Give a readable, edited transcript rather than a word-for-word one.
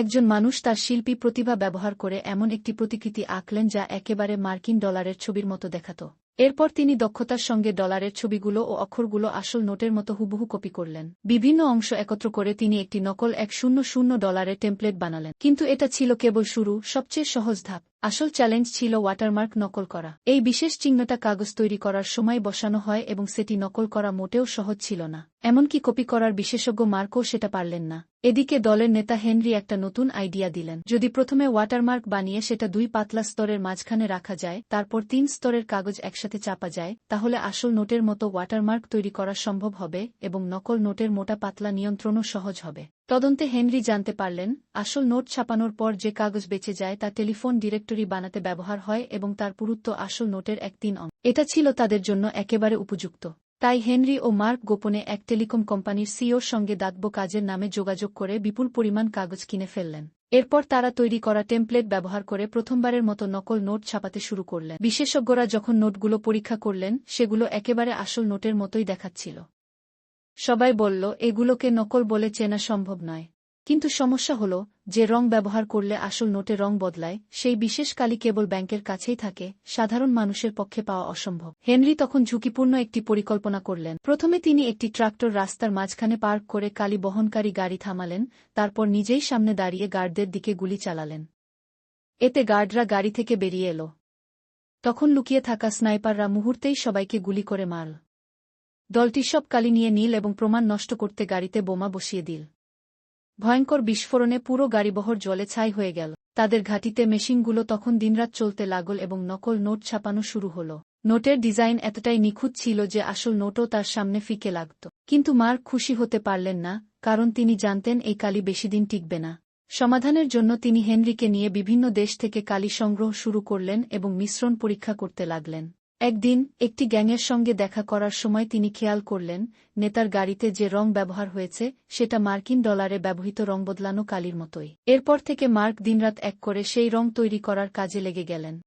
একজন মানুষ তার শিল্পী প্রতিভা ব্যবহার করে এমন একটি প্রতিকৃতি আঁকলেন যা একেবারে মার্কিন ডলারের ছবির মতো দেখাত। এরপর তিনি দক্ষতার সঙ্গে ডলারের ছবিগুলো ও অক্ষরগুলো আসল নোটের মতো হুবহু কপি করলেন। বিভিন্ন অংশ একত্র করে তিনি একটি নকল $100 টেমপ্লেট বানালেন। কিন্তু এটা ছিল কেবল শুরু, সবচেয়ে সহজ ধাপ। আসল চ্যালেঞ্জ ছিল ওয়াটারমার্ক নকল করা। এই বিশেষ চিহ্নটা কাগজ তৈরি করার সময় বসানো হয় এবং সেটি নকল করা মোটেও সহজ ছিল না। এমনকি কপি করার বিশেষজ্ঞ মার্কও সেটা পারলেন না। এদিকে দলের নেতা হেনরি একটা নতুন আইডিয়া দিলেন। যদি প্রথমে ওয়াটারমার্ক বানিয়ে সেটা 2 পাতলা স্তরের মাঝখানে রাখা যায়, তারপর 3 স্তরের কাগজ একসাথে চাপা যায়, তাহলে আসল নোটের মতো ওয়াটারমার্ক তৈরি করা সম্ভব হবে এবং নকল নোটের মোটা পাতলা নিয়ন্ত্রণও সহজ হবে। তদন্তে হেনরি জানতে পারলেন, আসল নোট ছাপানোর পর যে কাগজ বেঁচে যায় তা টেলিফোন ডিরেক্টরি বানাতে ব্যবহার হয় এবং তার পুরুত্ব আসল নোটের 1/3 অংশ। এটা ছিল তাদের জন্য একেবারে উপযুক্ত। তাই হেনরি ও মার্ক গোপনে এক টেলিকম কোম্পানির সিইওর সঙ্গে দাতব্য কাজের নামে যোগাযোগ করে বিপুল পরিমাণ কাগজ কিনে ফেললেন। এরপর তারা তৈরি করা টেমপ্লেট ব্যবহার করে প্রথমবারের মতো নকল নোট ছাপাতে শুরু করলেন। বিশেষজ্ঞরা যখন নোটগুলো পরীক্ষা করলেন, সেগুলো একেবারে আসল নোটের মতোই দেখাচ্ছিল। সবাই বলল, এগুলোকে নকল বলে চেনা সম্ভব নয়। কিন্তু সমস্যা হল, যে রং ব্যবহার করলে আসল নোটে রং বদলায়, সেই বিশেষ কালি কেবল ব্যাংকের কাছেই থাকে, সাধারণ মানুষের পক্ষে পাওয়া অসম্ভব। হেনরি তখন ঝুঁকিপূর্ণ একটি পরিকল্পনা করলেন। প্রথমে তিনি একটি ট্রাক্টর রাস্তার মাঝখানে পার্ক করে কালি বহনকারী গাড়ি থামালেন, তারপর নিজেই সামনে দাঁড়িয়ে গার্ডদের দিকে গুলি চালালেন। এতে গার্ডরা গাড়ি থেকে বেরিয়ে এল। তখন লুকিয়ে থাকা স্নাইপাররা মুহূর্তেই সবাইকে গুলি করে মারল। দলটি সব কালি নিয়ে নীল এবং প্রমাণ নষ্ট করতে গাড়িতে বোমা বসিয়ে দিল। ভয়ঙ্কর বিস্ফোরণে পুরো গাড়িবহর জলে ছাই হয়ে গেল। তাদের ঘাঁটিতে মেশিনগুলো তখন দিনরাত চলতে লাগল এবং নকল নোট ছাপানো শুরু হল। নোটের ডিজাইন এতটাই নিখুঁত ছিল যে আসল নোটও তার সামনে ফিকে লাগত। কিন্তু মার্ক খুশি হতে পারলেন না, কারণ তিনি জানতেন এই কালি বেশিদিন টিকবে না। সমাধানের জন্য তিনি হেনরিকে নিয়ে বিভিন্ন দেশ থেকে কালি সংগ্রহ শুরু করলেন এবং মিশ্রণ পরীক্ষা করতে লাগলেন। একদিন একটি গ্যাংয়ের সঙ্গে দেখা করার সময় তিনি খেয়াল করলেন, নেতার গাড়িতে যে রং ব্যবহার হয়েছে সেটা মার্কিন ডলারে ব্যবহৃত রং বদলানো কালির মতোই। এরপর থেকে মার্ক দিনরাত এক করে সেই রং তৈরি করার কাজে লেগে গেলেন।